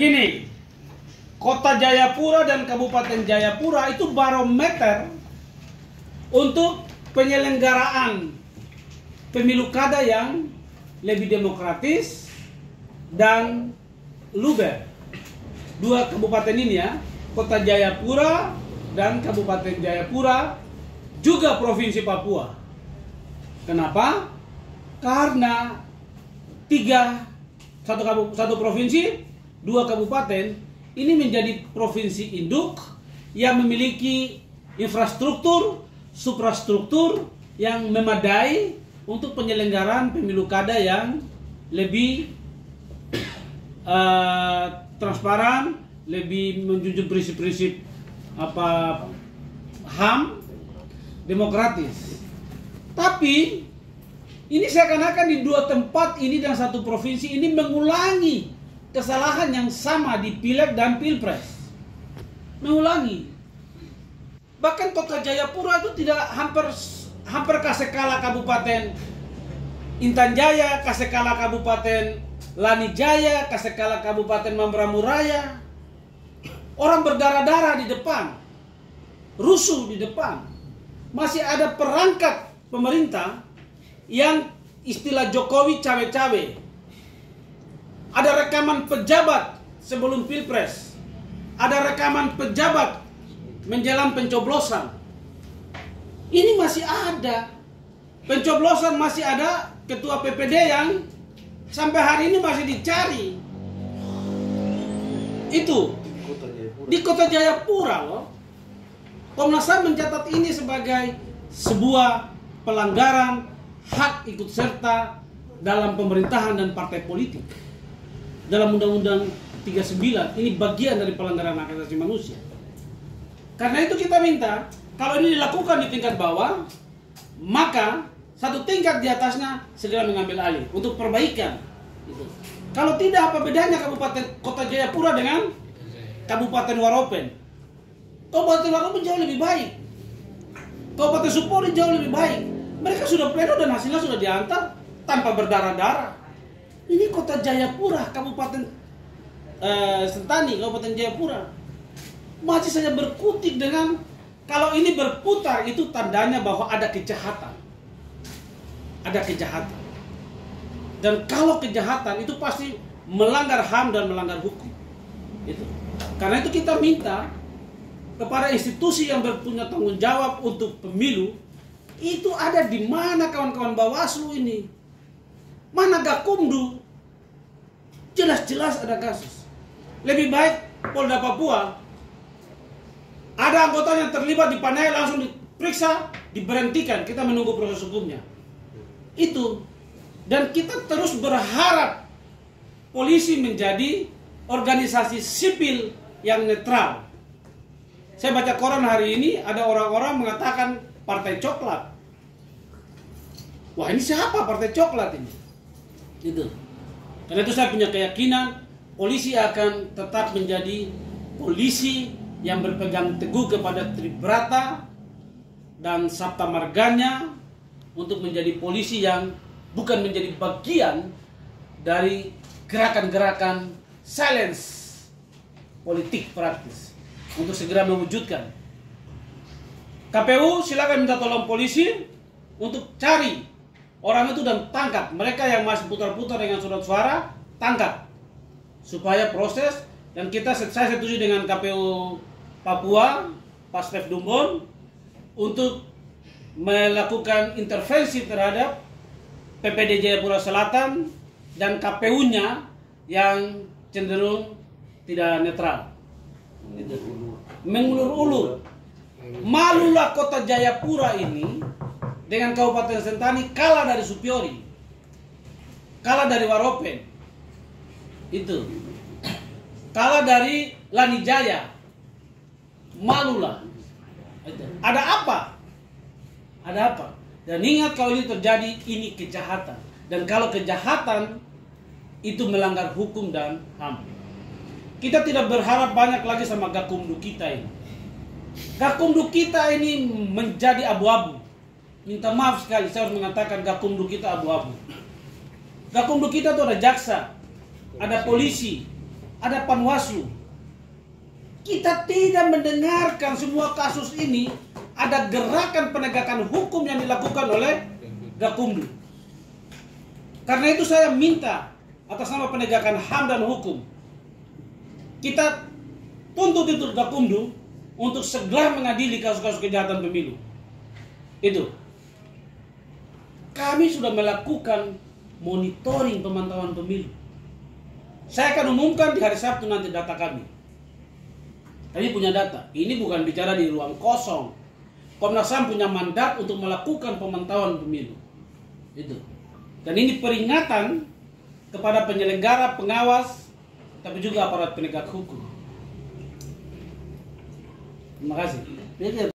Begini, Kota Jayapura dan Kabupaten Jayapura itu barometer untuk penyelenggaraan pemilu kada yang lebih demokratis dan luber. Dua kabupaten ini ya, Kota Jayapura dan Kabupaten Jayapura, juga Provinsi Papua. Kenapa? Karena satu provinsi, dua kabupaten ini menjadi provinsi induk yang memiliki infrastruktur, suprastruktur yang memadai untuk penyelenggaraan pemilu kada yang lebih transparan, lebih menjunjung prinsip-prinsip HAM, demokratis. Tapi ini seakan-akan di dua tempat ini dan satu provinsi ini mengulangi kesalahan yang sama di Pileg dan Pilpres. Mengulangi. Bahkan Kota Jayapura itu tidak hampir kasih kalah Kabupaten Intan Jaya, kasih kalah Kabupaten Lani Jaya, kasih kalah Kabupaten Mamberamo Raya. Orang berdarah-darah di depan, rusuh di depan. Masih ada perangkat pemerintah yang istilah Jokowi cawe-cawe. Ada rekaman pejabat sebelum Pilpres. Ada rekaman pejabat menjelang pencoblosan. Ini masih ada. Pencoblosan masih ada ketua PPD yang sampai hari ini masih dicari. Itu di Kota Jayapura loh. Komnas HAM mencatat ini sebagai sebuah pelanggaran hak ikut serta dalam pemerintahan dan partai politik. Dalam Undang-Undang 39, ini bagian dari pelanggaran hak asasi manusia. Karena itu kita minta, kalau ini dilakukan di tingkat bawah, maka satu tingkat di atasnya segera mengambil alih untuk perbaikan. Kalau tidak, apa bedanya Kota Jayapura dengan Kabupaten Waropen? Kabupaten Waropen jauh lebih baik. Kabupaten Supori jauh lebih baik. Mereka sudah pleno dan hasilnya sudah diantar tanpa berdarah-darah. Ini Kota Jayapura, Kabupaten Sentani, Kabupaten Jayapura masih saja berkutik dengan, kalau ini berputar itu tandanya bahwa ada kejahatan. Ada kejahatan. Dan kalau kejahatan itu pasti melanggar HAM dan melanggar hukum. Itu. Karena itu kita minta kepada institusi yang berpunya tanggung jawab untuk pemilu, itu ada di mana kawan-kawan Bawaslu ini? Mana Gakumdu? Jelas-jelas ada kasus. Lebih baik Polda Papua, ada anggota yang terlibat di Panai langsung diperiksa, diberhentikan. Kita menunggu proses hukumnya. Itu. Dan kita terus berharap polisi menjadi organisasi sipil yang netral. Saya baca koran hari ini, ada orang-orang mengatakan Partai Coklat. Wah, ini siapa Partai Coklat ini? Itu. Karena itu saya punya keyakinan polisi akan tetap menjadi polisi yang berpegang teguh kepada Tribrata dan Sabta Marganya, untuk menjadi polisi yang bukan menjadi bagian dari gerakan-gerakan silence politik praktis, untuk segera mewujudkan. KPU silakan minta tolong polisi untuk cari orang itu dan tangkap. Mereka yang masih putar-putar dengan surat suara, tangkap. Supaya proses, dan saya setuju dengan KPU Papua, Pak Stef Dumbon, untuk melakukan intervensi terhadap PPD Jayapura Selatan dan KPU-nya yang cenderung tidak netral. Mengulur-ulur. Malulah Kota Jayapura ini dengan Kabupaten Sentani kalah dari Supiori, kalah dari Waropen, itu, kalah dari Lani Jaya. Malulah. Ada apa? Ada apa? Dan ingat, kalau ini terjadi, ini kejahatan. Dan kalau kejahatan itu melanggar hukum dan HAM. Kita tidak berharap banyak lagi sama Gakumdu kita ini. Gakumdu kita ini menjadi abu-abu. Minta maaf sekali, saya harus mengatakan Gakumdu kita abu-abu. Gakumdu kita itu ada jaksa, ada polisi, ada Panwaslu. Kita tidak mendengarkan semua kasus ini ada gerakan penegakan hukum yang dilakukan oleh Gakumdu. Karena itu saya minta atas nama penegakan HAM dan hukum, kita tuntut itu Gakumdu untuk segera mengadili kasus-kasus kejahatan pemilu. Itu. Kami sudah melakukan monitoring pemantauan pemilu. Saya akan umumkan di hari Sabtu nanti data kami. Kami punya data. Ini bukan bicara di ruang kosong. Komnas HAM punya mandat untuk melakukan pemantauan pemilu. Itu. Dan ini peringatan kepada penyelenggara, pengawas, tapi juga aparat penegak hukum. Terima kasih.